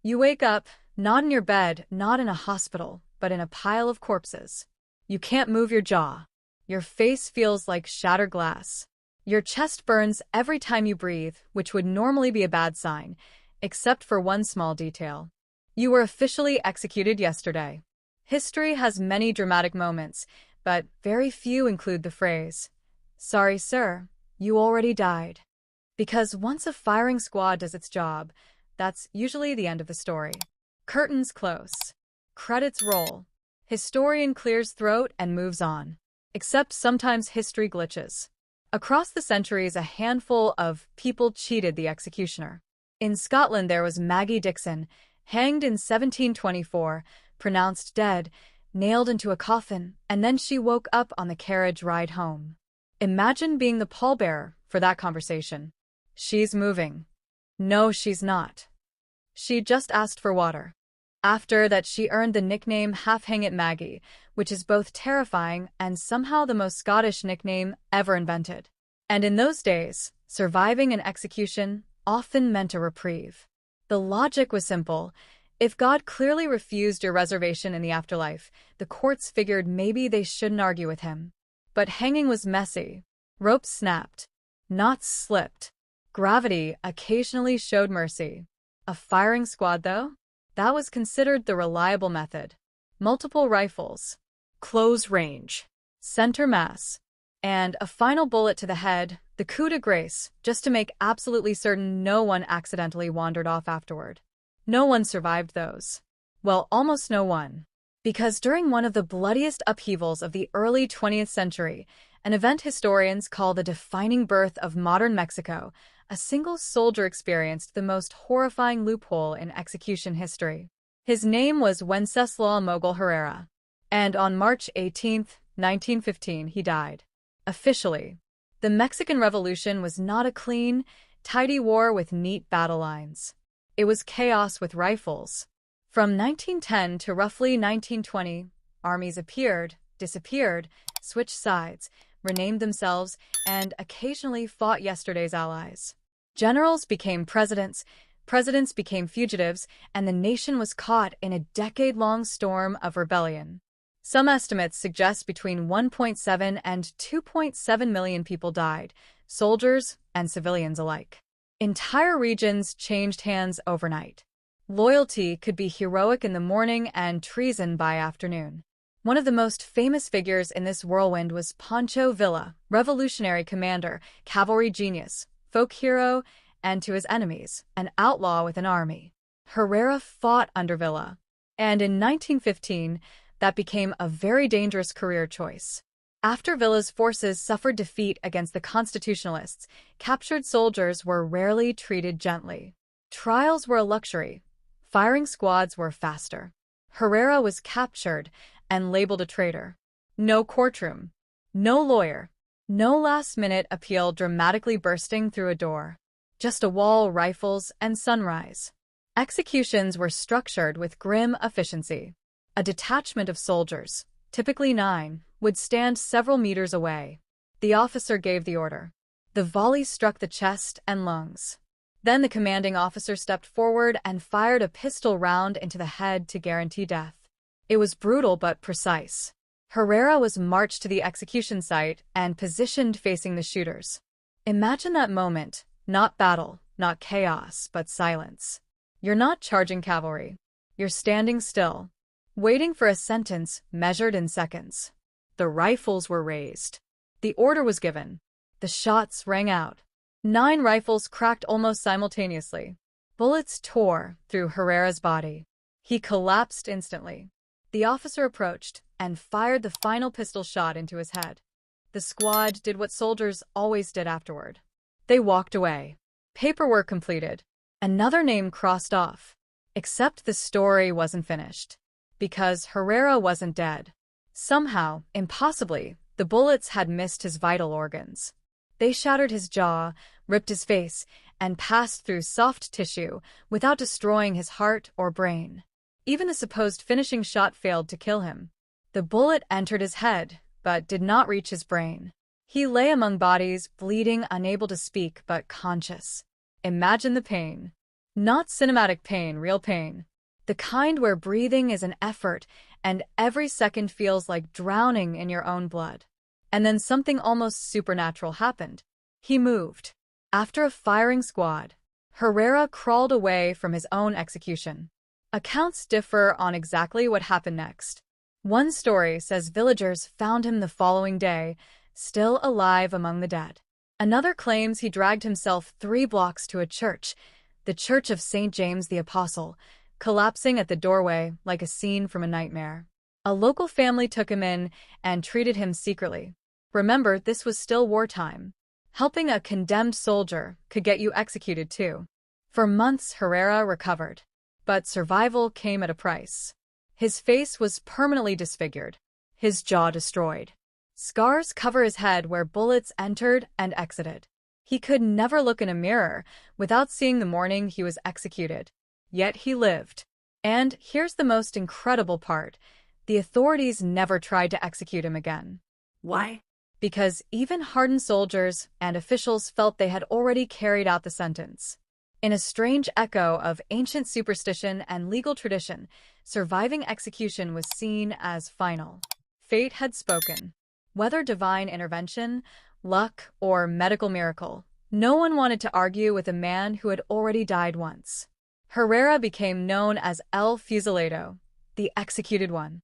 You wake up, not in your bed, not in a hospital, but in a pile of corpses. You can't move your jaw. Your face feels like shattered glass. Your chest burns every time you breathe, which would normally be a bad sign, except for one small detail. You were officially executed yesterday. History has many dramatic moments, but very few include the phrase, "Sorry, sir, you already died." Because once a firing squad does its job, that's usually the end of the story. Curtains close. Credits roll. Historian clears throat and moves on. Except sometimes history glitches. Across the centuries, a handful of people cheated the executioner. In Scotland, there was Maggie Dickson, hanged in 1724, pronounced dead, nailed into a coffin, and then she woke up on the carriage ride home. Imagine being the pallbearer for that conversation. She's moving. No, she's not. She just asked for water. After that, she earned the nickname Half-Hang It Maggie, which is both terrifying and somehow the most Scottish nickname ever invented. And in those days, surviving an execution often meant a reprieve. The logic was simple. If God clearly refused your reservation in the afterlife, the courts figured maybe they shouldn't argue with him. But hanging was messy. Ropes snapped. Knots slipped. Gravity occasionally showed mercy. A firing squad, though? That was considered the reliable method. Multiple rifles, close range, center mass, and a final bullet to the head, the coup de grace, just to make absolutely certain no one accidentally wandered off afterward. No one survived those. Well, almost no one. Because during one of the bloodiest upheavals of the early 20th century, an event historians call the defining birth of modern Mexico, a single soldier experienced the most horrifying loophole in execution history. His name was Wenceslao Mogul Herrera, and on March 18, 1915, he died. Officially, the Mexican Revolution was not a clean, tidy war with neat battle lines. It was chaos with rifles. From 1910 to roughly 1920, armies appeared, disappeared, switched sides, renamed themselves, and occasionally fought yesterday's allies. Generals became presidents, presidents became fugitives, and the nation was caught in a decade-long storm of rebellion. Some estimates suggest between 1.7 and 2.7 million people died, soldiers and civilians alike. Entire regions changed hands overnight. Loyalty could be heroic in the morning and treason by afternoon. One of the most famous figures in this whirlwind was Pancho Villa, revolutionary commander, cavalry genius, folk hero, and to his enemies, an outlaw with an army. Herrera fought under Villa, and in 1915, that became a very dangerous career choice. After Villa's forces suffered defeat against the Constitutionalists, captured soldiers were rarely treated gently. Trials were a luxury. Firing squads were faster. Herrera was captured and labeled a traitor. No courtroom. No lawyer. No last-minute appeal dramatically bursting through a door. Just a wall, rifles, and sunrise. Executions were structured with grim efficiency. A detachment of soldiers, typically 9, would stand several meters away. The officer gave the order. The volley struck the chest and lungs. Then the commanding officer stepped forward and fired a pistol round into the head to guarantee death. It was brutal but precise. Herrera was marched to the execution site and positioned facing the shooters. Imagine that moment, not battle, not chaos, but silence. You're not charging cavalry. You're standing still, waiting for a sentence measured in seconds. The rifles were raised. The order was given. The shots rang out. 9 rifles cracked almost simultaneously. Bullets tore through Herrera's body. He collapsed instantly. The officer approached and fired the final pistol shot into his head. The squad did what soldiers always did afterward. They walked away. Paperwork completed. Another name crossed off. Except the story wasn't finished. Because Herrera wasn't dead. Somehow, impossibly, the bullets had missed his vital organs. They shattered his jaw, ripped his face, and passed through soft tissue without destroying his heart or brain. Even the supposed finishing shot failed to kill him. The bullet entered his head, but did not reach his brain. He lay among bodies, bleeding, unable to speak, but conscious. Imagine the pain. Not cinematic pain, real pain. The kind where breathing is an effort and every second feels like drowning in your own blood. And then something almost supernatural happened. He moved. After a firing squad, Herrera crawled away from his own execution. Accounts differ on exactly what happened next. One story says villagers found him the following day, still alive among the dead. Another claims he dragged himself 3 blocks to a church, the Church of St. James the Apostle, collapsing at the doorway like a scene from a nightmare. A local family took him in and treated him secretly. Remember, this was still wartime. Helping a condemned soldier could get you executed too. For months, Herrera recovered. But survival came at a price. His face was permanently disfigured, his jaw destroyed. Scars cover his head where bullets entered and exited. He could never look in a mirror without seeing the morning he was executed. Yet he lived. And here's the most incredible part. The authorities never tried to execute him again. Why? Because even hardened soldiers and officials felt they had already carried out the sentence. In a strange echo of ancient superstition and legal tradition, surviving execution was seen as final. Fate had spoken. Whether divine intervention, luck, or medical miracle, no one wanted to argue with a man who had already died once. Herrera became known as El Fusilado, the executed one.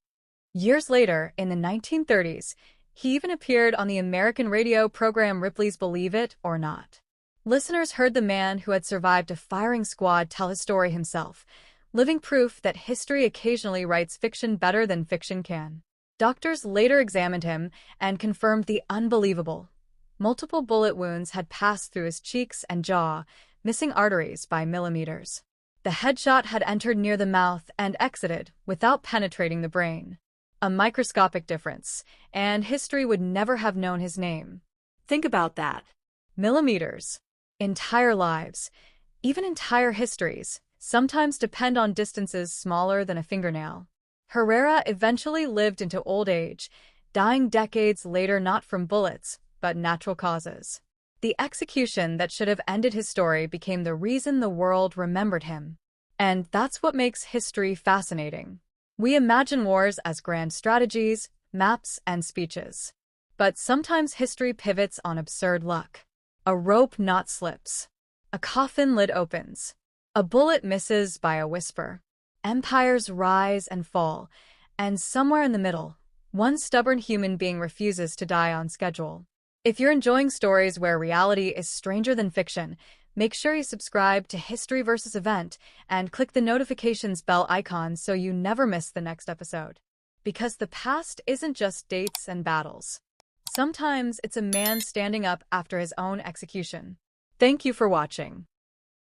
Years later, in the 1930s, he even appeared on the American radio program Ripley's Believe It or Not. Listeners heard the man who had survived a firing squad tell his story himself, living proof that history occasionally writes fiction better than fiction can. Doctors later examined him and confirmed the unbelievable. Multiple bullet wounds had passed through his cheeks and jaw, missing arteries by millimeters. The headshot had entered near the mouth and exited without penetrating the brain. A microscopic difference, and history would never have known his name. Think about that. Millimeters. Entire lives, even entire histories, sometimes depend on distances smaller than a fingernail. Herrera eventually lived into old age, dying decades later not from bullets, but natural causes. The execution that should have ended his story became the reason the world remembered him. And that's what makes history fascinating. We imagine wars as grand strategies, maps, and speeches. But sometimes history pivots on absurd luck. A rope knot slips. A coffin lid opens. A bullet misses by a whisper. Empires rise and fall, and somewhere in the middle, one stubborn human being refuses to die on schedule. If you're enjoying stories where reality is stranger than fiction, make sure you subscribe to History vs. Event and click the notifications bell icon so you never miss the next episode. Because the past isn't just dates and battles. Sometimes it's a man standing up after his own execution. Thank you for watching.